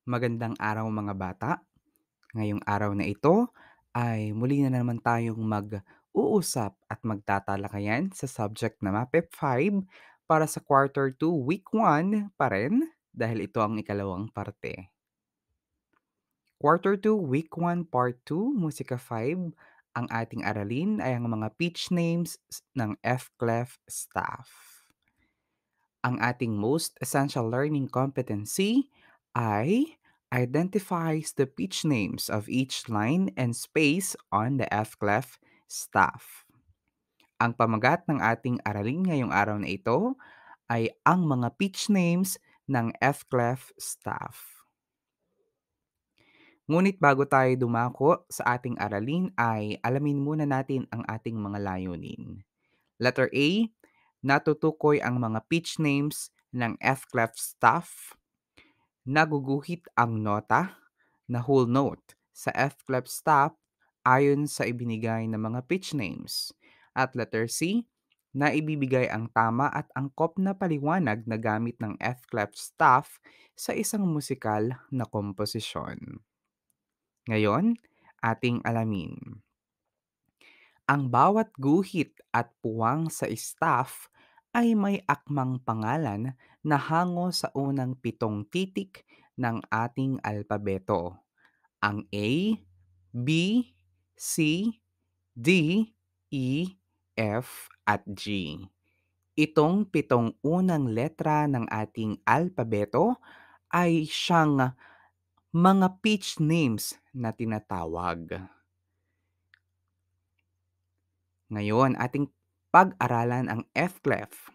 Magandang araw mga bata. Ngayong araw na ito ay muli na naman tayong mag-uusap at magtatalakayan sa subject na MAPEP 5 para sa Quarter 2, Week 1 pa rin dahil ito ang ikalawang parte. Quarter 2, Week 1, Part 2, Musika 5, ang ating aralin ay ang mga pitch names ng F-clef staff. Ang ating most essential learning competency ay identifies the pitch names of each line and space on the F-clef staff. Ang pamagat ng ating aralin ngayong araw na ito ay ang mga pitch names ng F-clef staff. Ngunit bago tayo dumako sa ating aralin ay alamin muna natin ang ating mga layunin. Letter A, natutukoy ang mga pitch names ng F-clef staff. Naguguhit ang nota na whole note sa F-clef staff ayon sa ibinigay na mga pitch names. At letter C, na ibibigay ang tama at angkop na paliwanag na gamit ng F-clef staff sa isang musikal na komposisyon. Ngayon, ating alamin. Ang bawat guhit at puwang sa staff ay may akmang pangalan na hango sa unang 7 titik ng ating alpabeto. Ang A, B, C, D, E, F at G. Itong 7 unang letra ng ating alpabeto ay siyang mga pitch names na tinatawag. Ngayon, ating pag-aralan ang F-clef.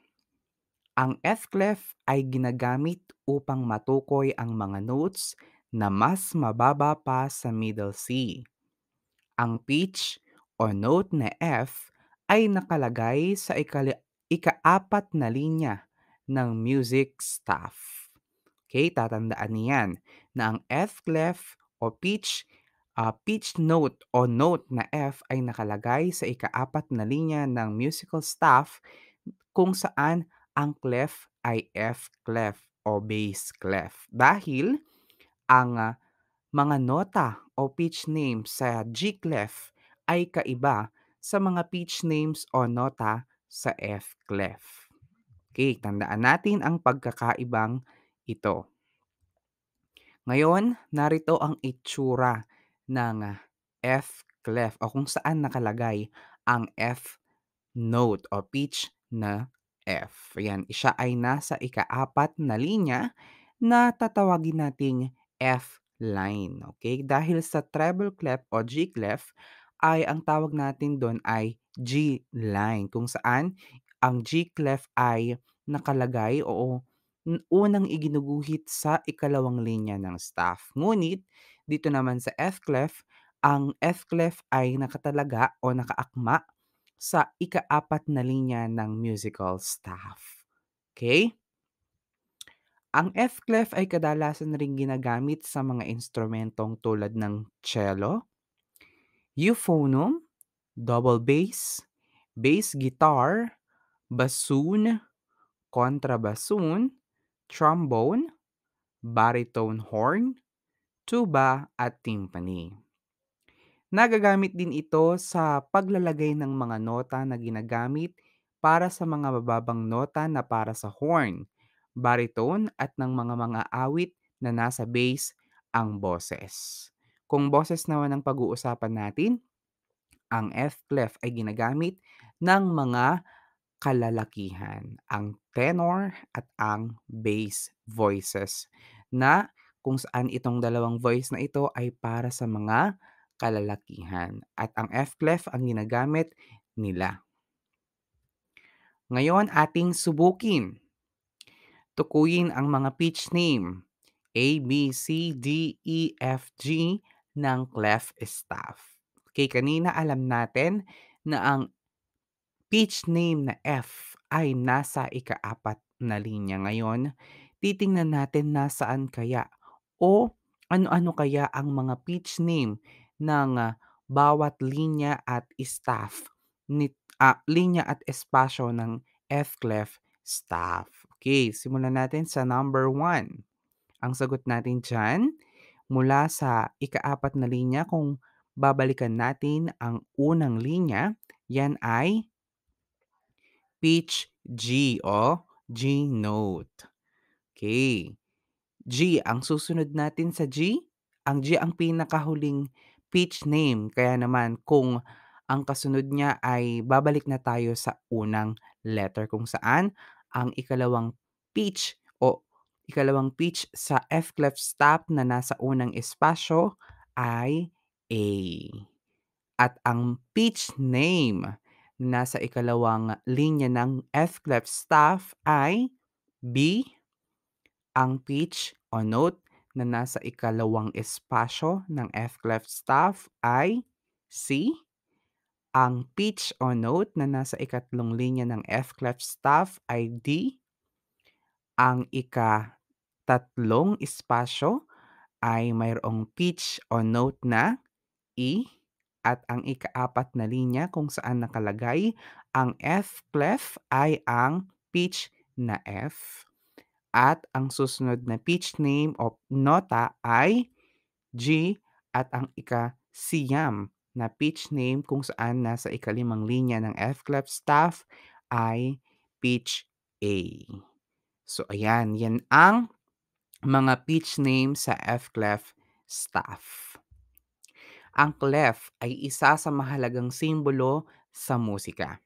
Ang F-clef ay ginagamit upang matukoy ang mga notes na mas mababa pa sa middle C. Ang pitch o note na F ay nakalagay sa ikaapat na linya ng music staff. Okay, tatandaan niyan na ang F-clef o pitch note o note na F ay nakalagay sa ikaapat na linya ng musical staff kung saan ang clef ay F-clef o bass clef. Dahil ang mga nota o pitch names sa G-clef ay kaiba sa mga pitch names o nota sa F-clef. Okay, tandaan natin ang pagkakaibang ito. Ngayon, narito ang itsura ng F-clef o kung saan nakalagay ang F note o pitch na F. Ayan, siya ay nasa ikaapat na linya na tatawagin nating F line. Okay? Dahil sa treble clef o G clef ay ang tawag natin doon ay G line kung saan ang G clef ay nakalagay o unang iginuguhit sa ikalawang linya ng staff. Ngunit dito naman sa F clef, ang F clef ay nakatalaga o nakaakma sa ikaapat na linya ng musical staff. Okay? Ang F-clef ay kadalasan ring ginagamit sa mga instrumentong tulad ng cello, euphonium, double bass, bass guitar, bassoon, contrabassoon, trombone, baritone horn, tuba at timpani. Nagagamit din ito sa paglalagay ng mga nota na ginagamit para sa mga bababang nota na para sa horn, baritone at ng mga awit na nasa bass ang boses. Kung boses naman ang pag-uusapan natin, ang F-clef ay ginagamit ng mga kalalakihan, ang tenor at ang bass voices na kung saan itong dalawang voice na ito ay para sa mga kalalakihan at ang F-clef ang ginagamit nila. Ngayon ating subukin. Tukuyin ang mga pitch name A, B, C, D, E, F, G ng clef staff. Okay, kanina alam natin na ang pitch name na F ay nasa ikaapat na linya. Ngayon, titingnan natin nasaan kaya o ano-ano kaya ang mga pitch name ng bawat linya at staff, linya at espasyo ng F-clef staff. Okay, simulan natin sa number 1. Ang sagot natin diyan, mula sa ikaapat na linya kung babalikan natin ang unang linya, yan ay pitch G o G note. Okay. G ang susunod natin sa G, ang G ang pinakahuling pitch name kaya naman kung ang kasunod niya ay babalik na tayo sa unang letter kung saan ang ikalawang pitch sa F clef stop na nasa unang espasyo ay A. At ang pitch name na nasa ikalawang linya ng F clef stop ay B. Ang pitch o note na nasa ikalawang espasyo ng F clef staff ay C. Ang pitch o note na nasa ikatlong linya ng F clef staff ay D. Ang ikatatlong espasyo ay mayroong pitch o note na E. At ang ikaapat na linya kung saan nakalagay ang F clef ay ang pitch na F. At ang susunod na pitch name o nota ay G at ang ikasiyam na pitch name kung saan nasa ikalimang linya ng F clef staff ay pitch A. So ayan, yan ang mga pitch name sa F clef staff. Ang clef ay isa sa mahalagang simbolo sa musika.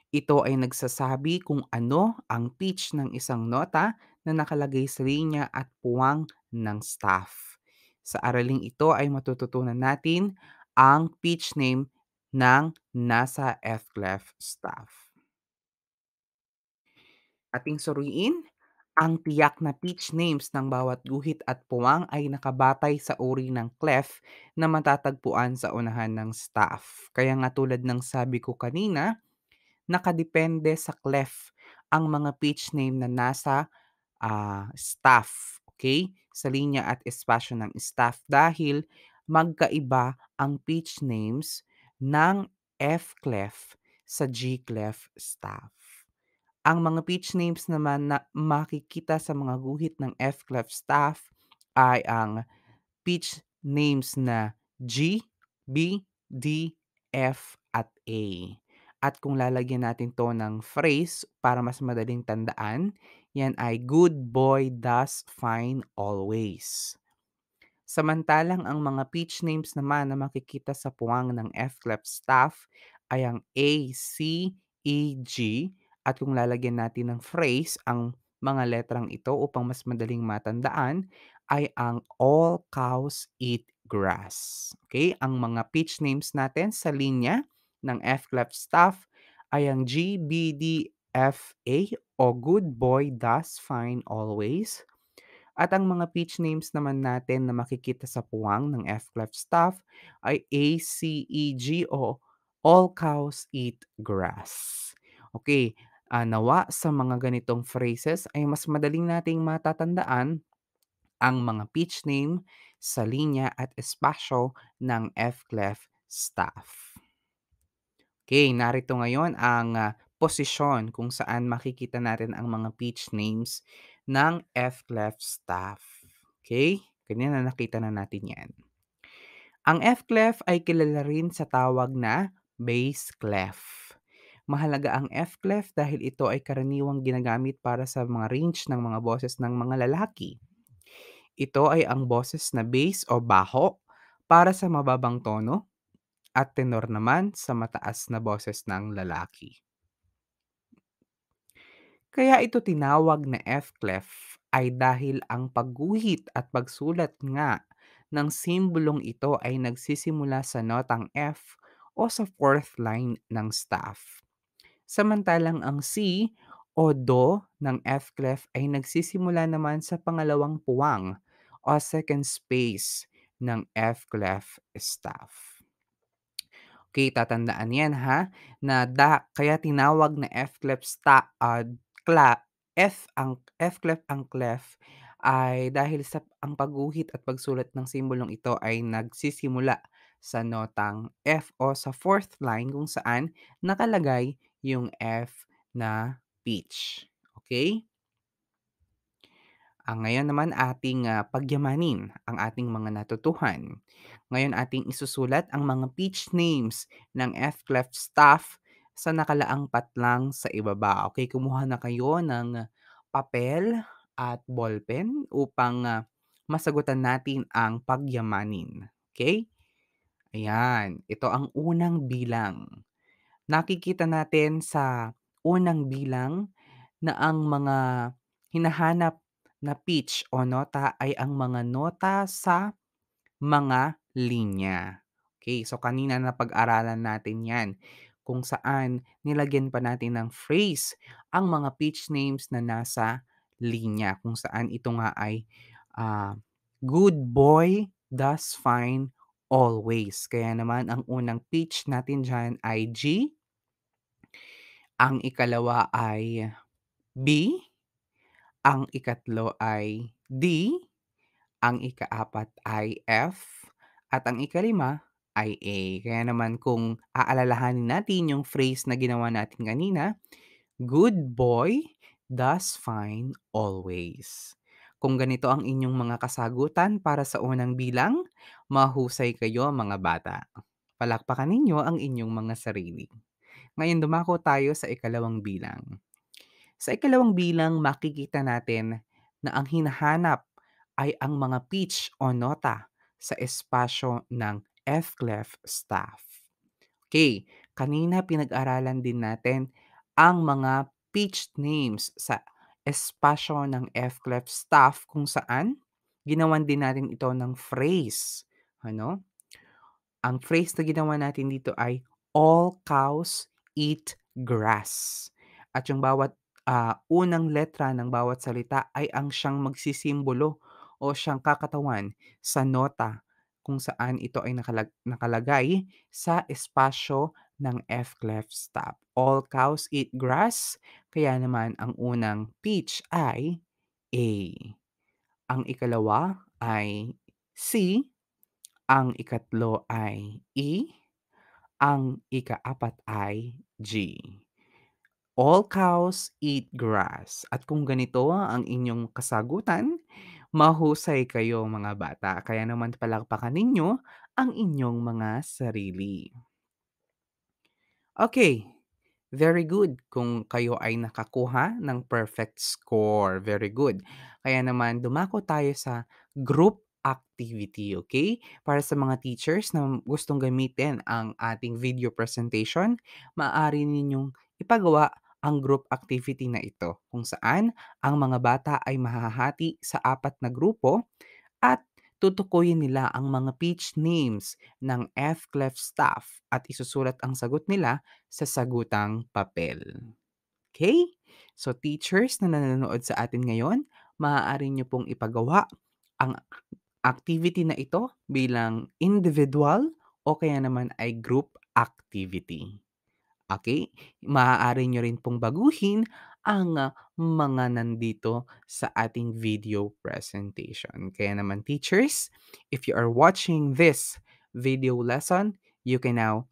Ito ay nagsasabi kung ano ang pitch ng isang nota na nakalagay sa linya at puwang ng staff. Sa araling ito ay matututunan natin ang pitch name ng nasa F clef staff. Ating suriin, ang tiyak na pitch names ng bawat guhit at puwang ay nakabatay sa uri ng clef na matatagpuan sa unahan ng staff. Kaya nga tulad ng sabi ko kanina, nakadepende sa clef ang mga pitch name na nasa, staff, okay, sa linya at espasyo ng staff dahil magkaiba ang pitch names ng F clef sa G clef staff. Ang mga pitch names naman na makikita sa mga guhit ng F clef staff ay ang pitch names na G, B, D, F, at A. At kung lalagyan natin 'to ng phrase para mas madaling tandaan, yan ay, "Good boy does fine always." Samantalang ang mga pitch names naman na makikita sa puwang ng F clef staff ay ang A, C, E, G at kung lalagyan natin ng phrase ang mga letrang ito upang mas madaling matandaan ay ang all cows eat grass. Okay? Ang mga pitch names natin sa linya ng F clef staff ay ang G, B, D, F, A o good boy does fine always. At ang mga pitch names naman natin na makikita sa puwang ng F clef staff ay A, C, E, G o all cows eat grass. Okay, nawa sa mga ganitong phrases ay mas madaling nating matatandaan ang mga pitch name sa linya at espasyo ng F clef staff. Okay, narito ngayon ang, posisyon kung saan makikita natin ang mga pitch names ng F clef staff. Okay, kanina nakita na natin 'yan. Ang F clef ay kilala rin sa tawag na bass clef. Mahalaga ang F clef dahil ito ay karaniwang ginagamit para sa mga range ng mga boses ng mga lalaki. Ito ay ang boses na bass o baho para sa mababang tono at tenor naman sa mataas na boses ng lalaki. Kaya ito tinawag na F-clef ay dahil ang pagguhit at pagsulat nga ng simbolong ito ay nagsisimula sa notang F o sa fourth line ng staff. Samantalang ang C o Do ng F-clef ay nagsisimula naman sa pangalawang puwang o second space ng F-clef staff. Okay, tatandaan 'yan ha, na kaya tinawag na F-clef F-clef ang clef ay dahil sa ang pagguhit at pagsulat ng simbolong ito ay nagsisimula sa notang F o sa fourth line kung saan nakalagay yung F na pitch, okay. Ngayon naman ating pagyamanin ang ating mga natutuhan. Ngayon ating isusulat ang mga pitch names ng F-clef staff sa nakalaang patlang sa ibaba. Okay, kumuha na kayo ng papel at ballpen upang masagutan natin ang pagyamanin. Okay? Ayan, ito ang unang bilang. Nakikita natin sa unang bilang na ang mga hinahanap na pitch o nota ay ang mga nota sa mga linya. Okay, so kanina napag-aralan natin 'yan, kung saan nilagyan pa natin ng phrase ang mga pitch names na nasa linya, kung saan ito nga ay, ah, "Good boy does fine always." Kaya naman ang unang pitch natin diyan ay G, ang ikalawa ay B, ang ikatlo ay D, ang ikaapat ay F, at ang ikalima ay A. Kaya naman kung aalalahanin natin yung phrase na ginawa natin kanina, "Good boy does fine always." Kung ganito ang inyong mga kasagutan para sa unang bilang, mahusay kayo mga bata. Palakpakan ninyo ang inyong mga sarili. Ngayon dumako tayo sa ikalawang bilang. Sa ikalawang bilang, makikita natin na ang hinahanap ay ang mga pitch o nota sa espasyo ng F-clef staff. Okay, kanina pinag-aralan din natin ang mga pitch names sa espasyo ng F-clef staff kung saan ginawan din natin ito ng phrase. Ano? Ang phrase na ginawa natin dito ay, "All cows eat grass." At yung bawat unang letra ng bawat salita ay ang siyang magsisimbolo o siyang kakatawan sa nota kung saan ito ay nakalagay sa espasyo ng F-clef stop. All cows eat grass, kaya naman ang unang pitch ay A. Ang ikalawa ay C, ang ikatlo ay E, ang ikaapat ay G. All cows eat grass. At kung ganito ang inyong kasagutan, mahusay kayo mga bata. Kaya naman palakpakan ninyo ang inyong mga sarili. Okay, very good kung kayo ay nakakuha ng perfect score, very good. Kaya naman dumako tayo sa group activity, okay? Para sa mga teachers na gustong gamitin ang ating video presentation, maaari ninyong ipagawa ang group activity na ito kung saan ang mga bata ay mahahati sa 4 na grupo at tutukuyin nila ang mga pitch names ng F-clef staff at isusulat ang sagot nila sa sagutang papel. Okay? So teachers na nanonood sa atin ngayon, maaari niyo pong ipagawa ang activity na ito bilang individual o kaya naman ay group activity. Okay, maaari niyo rin pong baguhin ang mga nandito sa ating video presentation. Kaya naman teachers, if you are watching this video lesson, you can now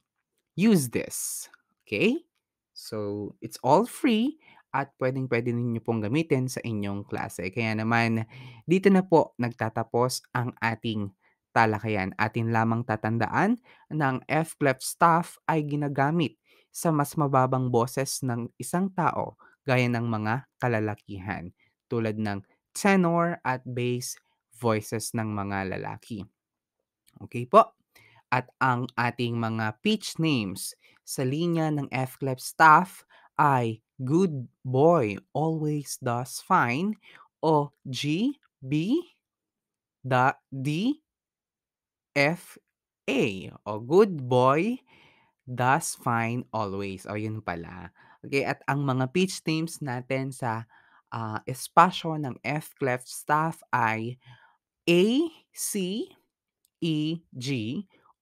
use this. Okay? So, it's all free at pwedeng-pwede ninyo pong gamitin sa inyong klase. Kaya naman, dito na po nagtatapos ang ating talakayan. Atin lamang tatandaan na ang F-clef staff ay ginagamit sa mas mababang boses ng isang tao gaya ng mga kalalakihan tulad ng tenor at bass voices ng mga lalaki. Okay po? At ang ating mga pitch names sa linya ng F-clef staff ay Good Boy Always Does Fine o G, B, D, F, A o Good Boy Does Fine Always o yun pala. Okay, at ang mga pitch names natin sa espasyo ng F-clef staff ay A, C, E, G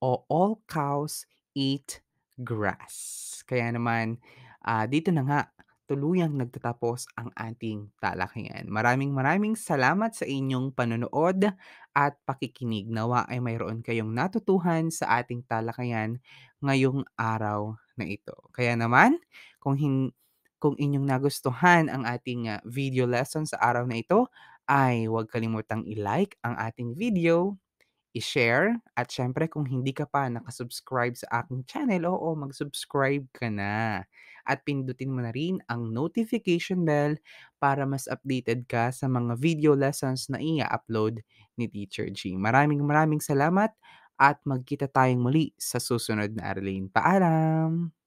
o All Cows Eat Grass. Kaya naman dito na nga tuluyang nagtatapos ang ating talakayan. Maraming maraming salamat sa inyong panonood at pakikinig. Nawa ay mayroon kayong natutuhan sa ating talakayan ngayong araw na ito. Kaya naman, kung, kung inyong nagustuhan ang ating video lesson sa araw na ito, ay huwag kalimutang i-like ang ating video, i-share, at syempre kung hindi ka pa nakasubscribe sa aking channel, oo, mag-subscribe ka na. At pindutin mo na rin ang notification bell para mas updated ka sa mga video lessons na i-upload ni Teacher G. Maraming maraming salamat at magkita tayong muli sa susunod na aralin. Paalam!